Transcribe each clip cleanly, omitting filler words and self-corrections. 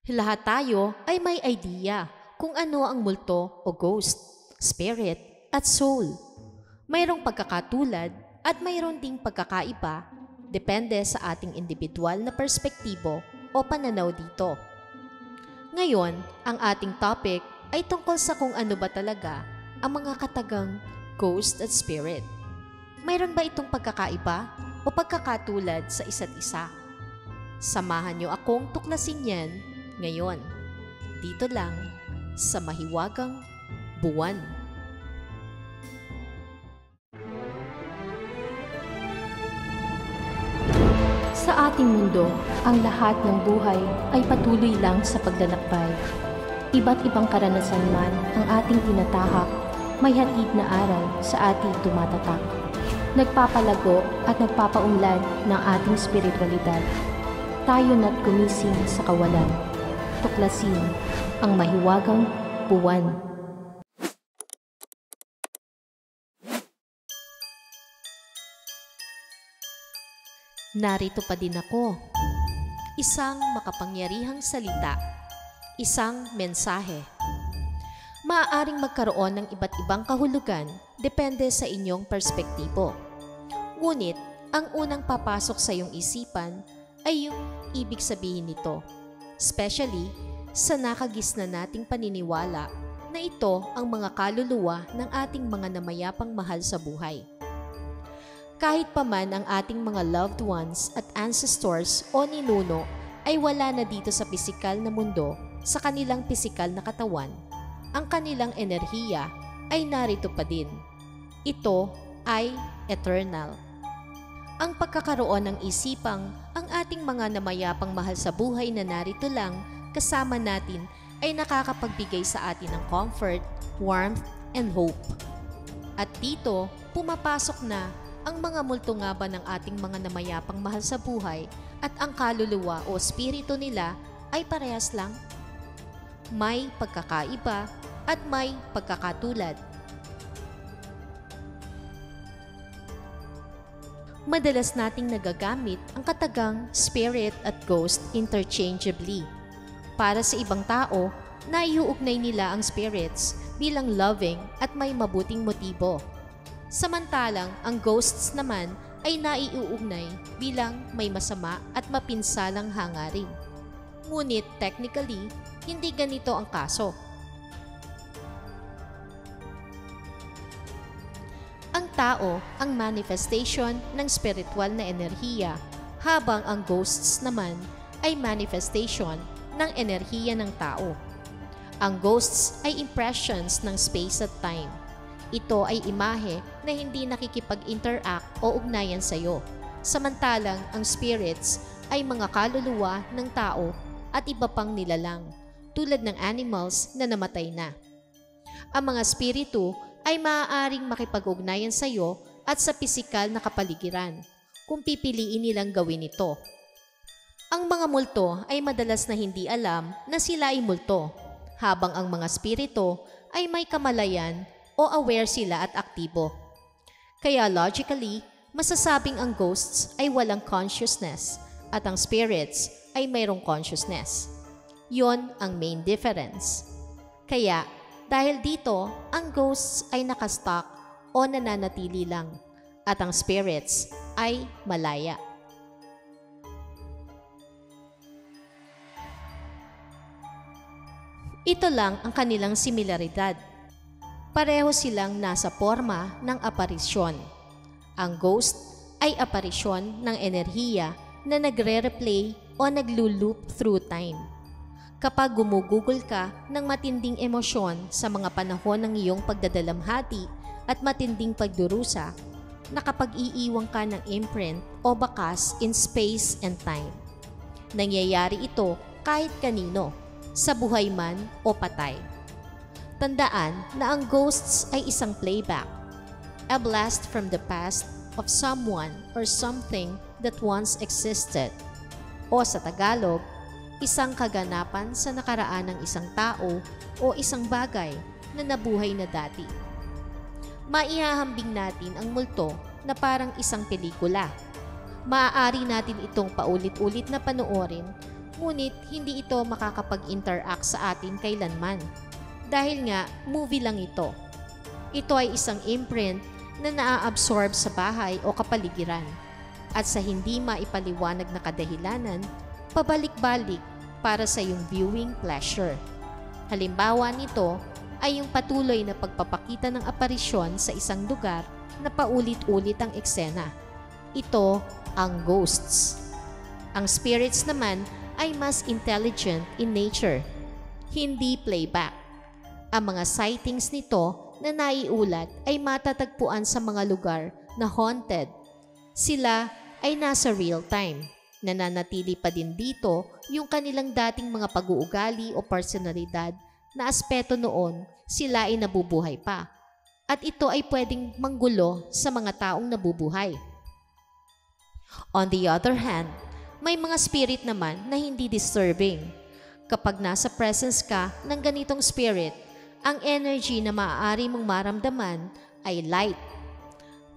Lahat tayo ay may idea kung ano ang multo o ghost, spirit at soul. Mayroong pagkakatulad at mayroon ding pagkakaiba depende sa ating individual na perspektibo o pananaw dito. Ngayon, ang ating topic ay tungkol sa kung ano ba talaga ang mga katagang ghost at spirit. Mayroon ba itong pagkakaiba o pagkakatulad sa isa't isa? Samahan niyo akong tuklasin yan ngayon, dito lang sa Mahiwagang Buwan. Sa ating mundo, ang lahat ng buhay ay patuloy lang sa paglalakbay. Iba't ibang karanasan man ang ating tinatahak, may hatid na aral sa ating tumatatak. Nagpapalago at nagpapaunlad ng ating spiritualidad. Tayo na't gumising sa kawalan. Tuklasin ang Mahiwagang Buwan. Narito pa din ako. Isang makapangyarihang salita. Isang mensahe. Maaaring magkaroon ng iba't ibang kahulugan depende sa inyong perspektibo. Ngunit, ang unang papasok sa iyong isipan ay yung ibig sabihin nito. Especially sa nakagisna nating paniniwala na ito ang mga kaluluwa ng ating mga namayapang mahal sa buhay. Kahit pa man ang ating mga loved ones at ancestors o ninuno ay wala na dito sa pisikal na mundo, sa kanilang pisikal na katawan, ang kanilang enerhiya ay narito pa din. Ito ay eternal. Ang pagkakaroon ng isipang ang ating mga namayapang mahal sa buhay na narito lang kasama natin ay nakakapagbigay sa atin ng comfort, warmth, and hope. At dito, pumapasok na ang mga multo nga ba ng ating mga namayapang mahal sa buhay at ang kaluluwa o spirito nila ay parehas lang? May pagkakaiba at may pagkakatulad. Madalas nating nagagamit ang katagang spirit at ghost interchangeably. Para sa ibang tao, naiuugnay nila ang spirits bilang loving at may mabuting motibo. Samantalang ang ghosts naman ay naiuugnay bilang may masama at mapinsalang hangarin. Ngunit technically, hindi ganito ang kaso. Ang tao ang manifestation ng spiritual na enerhiya, habang ang ghosts naman ay manifestation ng enerhiya ng tao. Ang ghosts ay impressions ng space at time. Ito ay imahe na hindi nakikipag-interact o ugnayan sa iyo. Samantalang ang spirits ay mga kaluluwa ng tao at iba pang nilalang, tulad ng animals na namatay na. Ang mga spiritu ay maaaring makipag-ugnayan sa iyo at sa pisikal na kapaligiran kung pipiliin nilang gawin ito. Ang mga multo ay madalas na hindi alam na sila ay multo, habang ang mga spirito ay may kamalayan o aware sila at aktibo. Kaya logically, masasabing ang ghosts ay walang consciousness at ang spirits ay mayroong consciousness. Yon ang main difference. Kaya, dahil dito, ang ghosts ay nakastock o nananatili lang at ang spirits ay malaya. Ito lang ang kanilang similaridad. Pareho silang nasa forma ng aparisyon. Ang ghost ay aparisyon ng enerhiya na nagre-replay o naglo-loop through time. Kapag gumugugol ka ng matinding emosyon sa mga panahon ng iyong pagdadalamhati at matinding pagdurusa, nakapag-iiwang ka ng imprint o bakas in space and time. Nangyayari ito kahit kanino, sa buhay man o patay. Tandaan na ang ghosts ay isang playback, a blast from the past of someone or something that once existed, o sa Tagalog, isang kaganapan sa nakaraan ng isang tao o isang bagay na nabuhay na dati. Maihahambing natin ang multo na parang isang pelikula. Maaari natin itong paulit-ulit na panoorin, ngunit hindi ito makakapag-interact sa atin kailanman. Dahil nga, movie lang ito. Ito ay isang imprint na naa-absorb sa bahay o kapaligiran. At sa hindi maipaliwanag na kadahilanan, pabalik-balik para sa iyong viewing pleasure. Halimbawa nito ay yung patuloy na pagpapakita ng aparisyon sa isang lugar na paulit-ulit ang eksena. Ito ang ghosts. Ang spirits naman ay mas intelligent in nature, hindi playback. Ang mga sightings nito na naiulat ay matatagpuan sa mga lugar na haunted. Sila ay nasa real time. Nananatili pa din dito yung kanilang dating mga pag-uugali o personalidad na aspeto noon sila ay nabubuhay pa. At ito ay pwedeng manggulo sa mga taong nabubuhay. On the other hand, may mga spirit naman na hindi disturbing. Kapag nasa presence ka ng ganitong spirit, ang energy na maaari mong maramdaman ay light.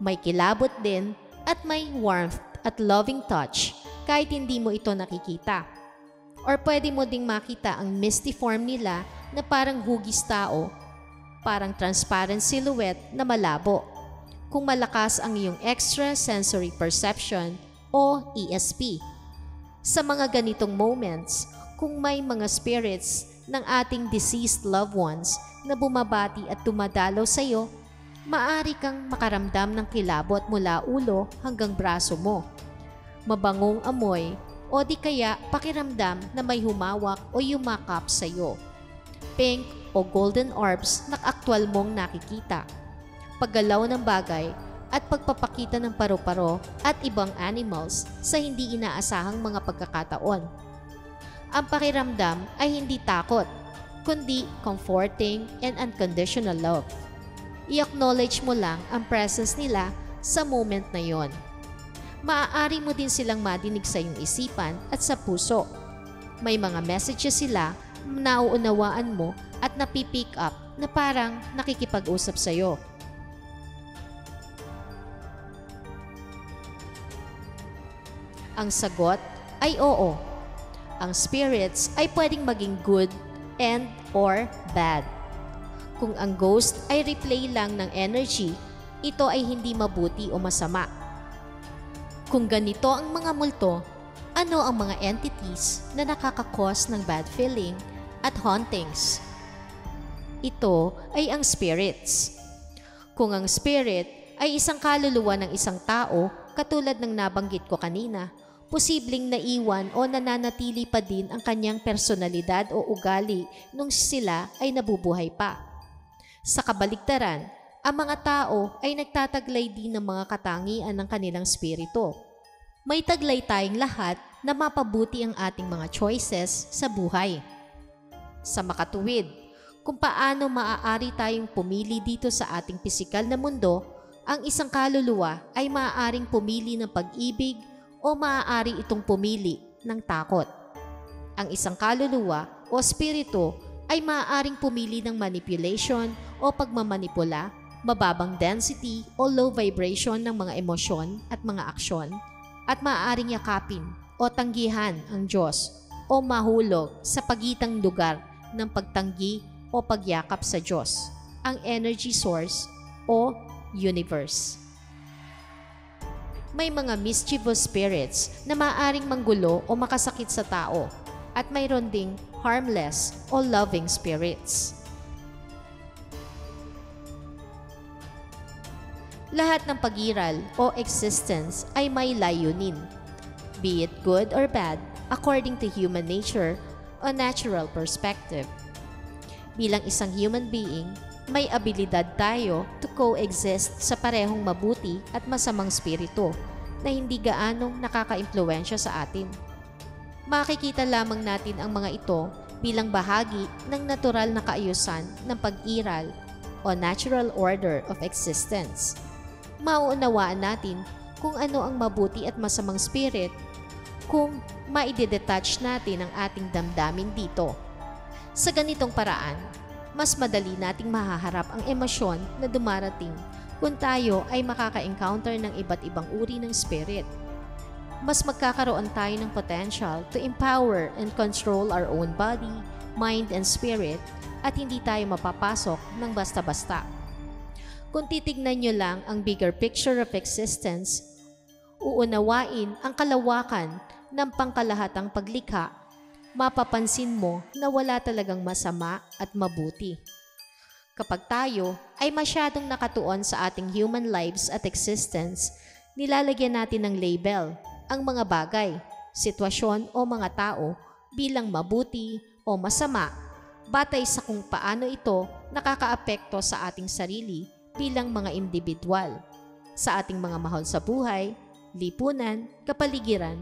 May kilabot din at may warmth at loving touch kahit hindi mo ito nakikita. Or pwede mo ding makita ang misty form nila na parang hugis tao, parang transparent silhouette na malabo. Kung malakas ang iyong extrasensory perception o ESP. Sa mga ganitong moments, kung may mga spirits ng ating deceased loved ones na bumabati at dumadalaw sa iyo, maaari kang makaramdam ng kilabot mula ulo hanggang braso mo. Mabangong amoy o di kaya pakiramdam na may humawak o yumakap sa iyo. Pink o golden orbs na aktwal mong nakikita. Paggalaw ng bagay at pagpapakita ng paru-paro at ibang animals sa hindi inaasahang mga pagkakataon. Ang pakiramdam ay hindi takot, kundi comforting and unconditional love. I-acknowledge mo lang ang presence nila sa moment na yon. Maaari mo din silang madinig sa iyong isipan at sa puso. May mga messages sila na nauunawaan mo at napipick up na parang nakikipag-usap sa iyo. Ang sagot ay oo. Ang spirits ay pwedeng maging good and or bad. Kung ang ghost ay replay lang ng energy, ito ay hindi mabuti o masama. Kung ganito ang mga multo, ano ang mga entities na nakakakos ng bad feeling at hauntings? Ito ay ang spirits. Kung ang spirit ay isang kaluluwa ng isang tao, katulad ng nabanggit ko kanina, posibleng naiwan o nananatili pa din ang kanyang personalidad o ugali nung sila ay nabubuhay pa. Sa kabaligtaran, ang mga tao ay nagtataglay din ng mga katangian ng kanilang spirito. May taglay tayong lahat na mapabuti ang ating mga choices sa buhay. Sa makatuwid, kung paano maaari tayong pumili dito sa ating pisikal na mundo, ang isang kaluluwa ay maaaring pumili ng pag-ibig o maaari itong pumili ng takot. Ang isang kaluluwa o spirito ay maaaring pumili ng manipulation o pagmamanipula, mababang density o low vibration ng mga emosyon at mga aksyon, at maaaring yakapin o tanggihan ang Diyos o mahulog sa pagitang lugar ng pagtanggi o pagyakap sa Diyos, ang energy source o universe. May mga mischievous spirits na maaaring manggulo o makasakit sa tao at mayroon ding harmless o loving spirits. Lahat ng pag-iral o existence ay may layunin, be it good or bad according to human nature o natural perspective. Bilang isang human being, may abilidad tayo to coexist sa parehong mabuti at masamang spirito na hindi gaanong nakaka-impluwensya sa atin. Makikita lamang natin ang mga ito bilang bahagi ng natural na kaayusan ng pag-iral o natural order of existence. Mauunawaan natin kung ano ang mabuti at masamang spirit kung maide-detach natin ang ating damdamin dito. Sa ganitong paraan, mas madali nating mahaharap ang emosyon na dumarating kung tayo ay makaka-encounter ng iba't ibang uri ng spirit. mas magkakaroon tayo ng potential to empower and control our own body, mind, and spirit at hindi tayo mapapasok ng basta-basta. Kung titignan nyo lang ang bigger picture of existence, uunawain ang kalawakan ng pangkalahatang paglikha, mapapansin mo na wala talagang masama at mabuti. Kapag tayo ay masyadong nakatuon sa ating human lives at existence, nilalagyan natin ng label ang mga bagay, sitwasyon o mga tao bilang mabuti o masama batay sa kung paano ito nakakaapekto sa ating sarili bilang mga individual, sa ating mga mahal sa buhay, lipunan, kapaligiran,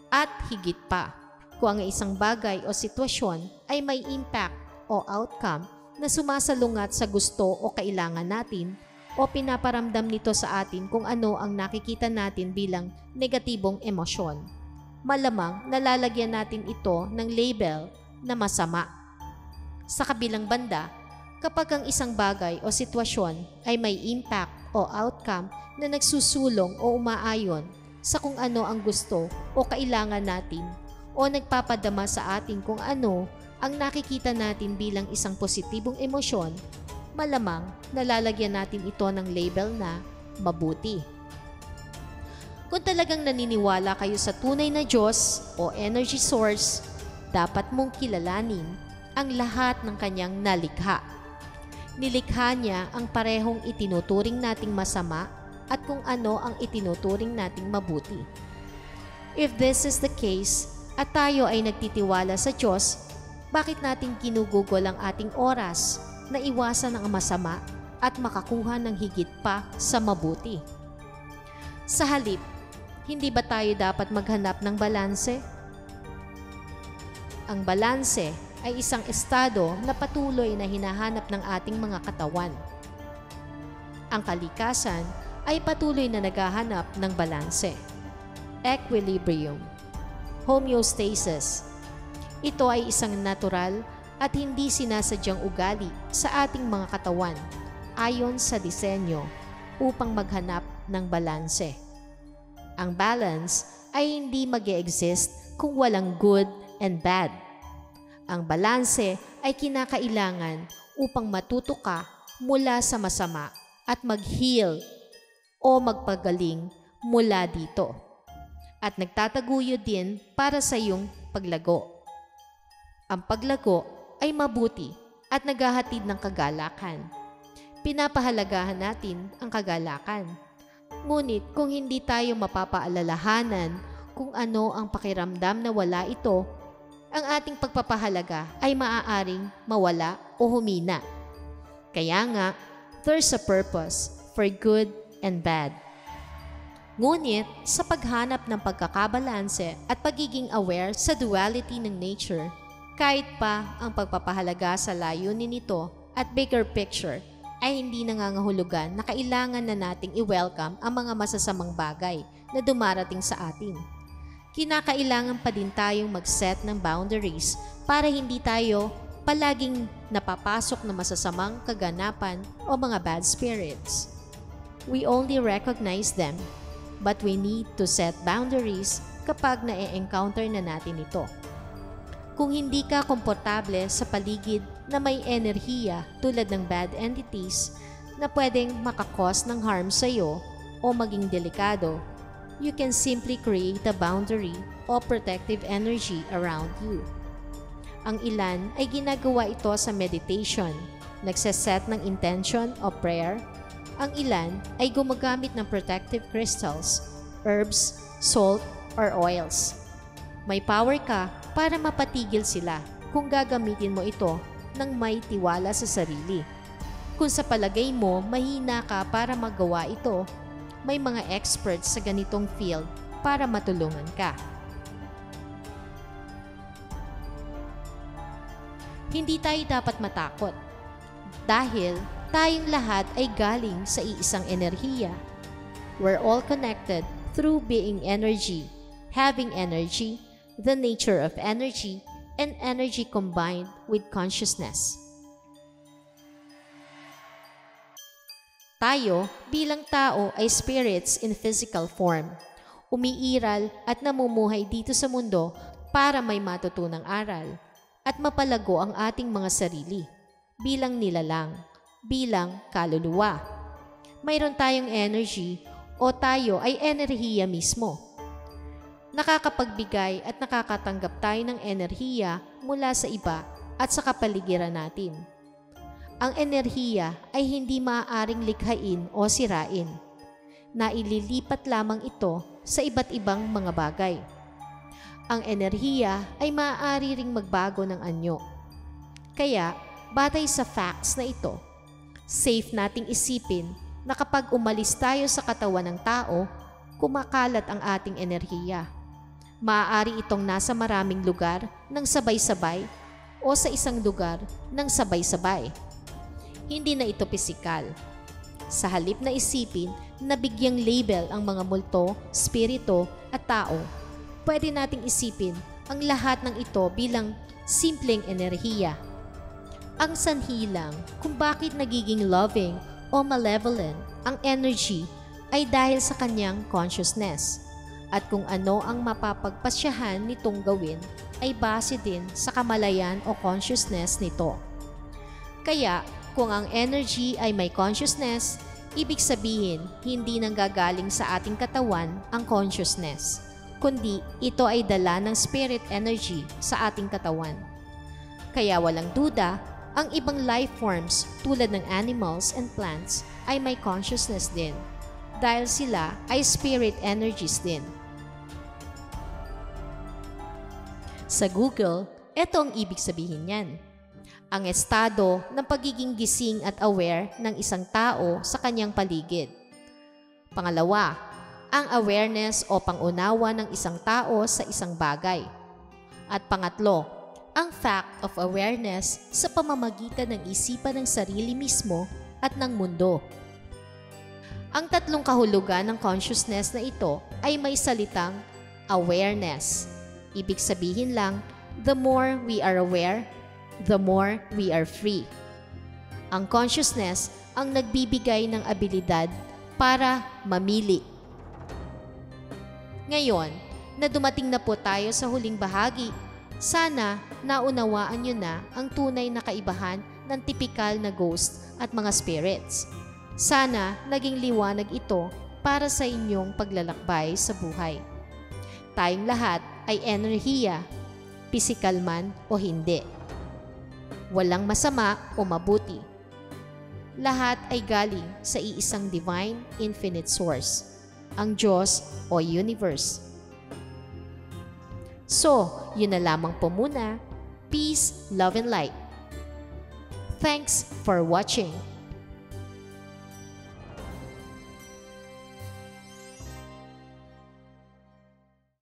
at higit pa kung ang isang bagay o sitwasyon ay may impact o outcome na sumasalungat sa gusto o kailangan natin o pinaparamdam nito sa atin kung ano ang nakikita natin bilang negatibong emosyon. Malamang nalalagyan natin ito ng label na masama. Sa kabilang banda, kapag ang isang bagay o sitwasyon ay may impact o outcome na nagsusulong o umaayon sa kung ano ang gusto o kailangan natin o nagpapadama sa atin kung ano ang nakikita natin bilang isang positibong emosyon, malamang nalalagyan natin ito ng label na mabuti. Kung talagang naniniwala kayo sa tunay na Diyos o energy source, dapat mong kilalanin ang lahat ng kanyang nalikha. Nilikha niya ang parehong itinuturing nating masama at kung ano ang itinuturing nating mabuti. If this is the case at tayo ay nagtitiwala sa Diyos, bakit natin ginugugol ang ating oras na iwasan ang masama at makakuha ng higit pa sa mabuti? Sa halip, hindi ba tayo dapat maghanap ng balanse? Ang balanse ay isang estado na patuloy na hinahanap ng ating mga katawan. Ang kalikasan ay patuloy na naghahanap ng balanse. Equilibrium, homeostasis. Ito ay isang natural at hindi sinasadyang ugali sa ating mga katawan ayon sa disenyo upang maghanap ng balanse. Ang balance ay hindi mag-e-exist kung walang good and bad. Ang balanse ay kinakailangan upang matuto ka mula sa masama at mag-heal o magpagaling mula dito. At nagtataguyod din para sa iyong paglago. Ang paglago ay mabuti at naghahatid ng kagalakan. Pinapahalagahan natin ang kagalakan. Ngunit kung hindi tayo mapapaalalahanan kung ano ang pakiramdam na wala ito, ang ating pagpapahalaga ay maaaring mawala o humina. Kaya nga, there's a purpose for good and bad. Ngunit sa paghanap ng pagkakabalanse at pagiging aware sa duality ng nature, kahit pa ang pagpapahalaga sa layunin nito at bigger picture ay hindi nangangahulugan na kailangan na nating i-welcome ang mga masasamang bagay na dumarating sa atin. Kinakailangan pa din tayong mag-set ng boundaries para hindi tayo palaging napapasok na masasamang kaganapan o mga bad spirits. We only recognize them, but we need to set boundaries kapag na-encounter na natin ito. Kung hindi ka komportable sa paligid na may enerhiya tulad ng bad entities na pwedeng makakos ng harm sa iyo o maging delikado, you can simply create a boundary o protective energy around you. Ang ilan ay ginagawa ito sa meditation, nagseset ng intention o prayer. Ang ilan ay gumagamit ng protective crystals, herbs, salt, or oils. May power ka para mapatigil sila kung gagamitin mo ito ng may tiwala sa sarili. Kung sa palagay mo mahina ka para magawa ito, may mga experts sa ganitong field para matulungan ka. Hindi tayo dapat matakot dahil tayong lahat ay galing sa iisang enerhiya. We're all connected through being energy, having energy, the nature of energy, and energy combined with consciousness. Tayo bilang tao ay spirits in physical form. umiiral at namumuhay dito sa mundo para may matutunang aral at mapalago ang ating mga sarili bilang nilalang, bilang kaluluwa. Mayroon tayong energy o tayo ay enerhiya mismo. Nakakapagbigay at nakakatanggap tayo ng enerhiya mula sa iba at sa kapaligiran natin. Ang enerhiya ay hindi maaaring likhain o sirain. Naililipat lamang ito sa iba't ibang mga bagay. Ang enerhiya ay maaari ring magbago ng anyo. Kaya, batay sa facts na ito, safe nating isipin na kapag umalis tayo sa katawan ng tao, kumakalat ang ating enerhiya. Maaari itong nasa maraming lugar ng sabay-sabay o sa isang lugar ng sabay-sabay. Hindi na ito pisikal. Sa halip na isipin na bigyang label ang mga multo, spirito at tao, pwede nating isipin ang lahat ng ito bilang simpleng enerhiya. Ang sanhi lang kung bakit nagiging loving o malevolent ang energy ay dahil sa kanyang consciousness. At kung ano ang mapapagpasyahan nitong gawin ay base din sa kamalayan o consciousness nito. Kaya, kung ang energy ay may consciousness, ibig sabihin hindi nanggagaling sa ating katawan ang consciousness, kundi ito ay dala ng spirit energy sa ating katawan. Kaya walang duda, ang ibang life forms tulad ng animals and plants ay may consciousness din, dahil sila ay spirit energies din. Sa Google, ito ang ibig sabihin niyan. Ang estado ng pagiging gising at aware ng isang tao sa kanyang paligid. Pangalawa, ang awareness o pangunawa ng isang tao sa isang bagay. At pangatlo, ang fact of awareness sa pamamagitan ng isipan ng sarili mismo at ng mundo. Ang tatlong kahulugan ng consciousness na ito ay may salitang awareness. Ibig sabihin lang, the more we are aware, the more we are free. Ang consciousness ang nagbibigay ng abilidad para mamili. Ngayon, na dumating na po tayo sa huling bahagi, sana naunawaan nyo na ang tunay na kaibahan ng tipikal na ghost at mga spirits. Sana naging liwanag ito para sa inyong paglalakbay sa buhay. Tayong lahat ay enerhiya, pisikal man o hindi. Walang masama o mabuti. Lahat ay galing sa iisang divine infinite source, ang Diyos o universe. So, yun na lamang po muna. Peace, love, and light. Thanks for watching.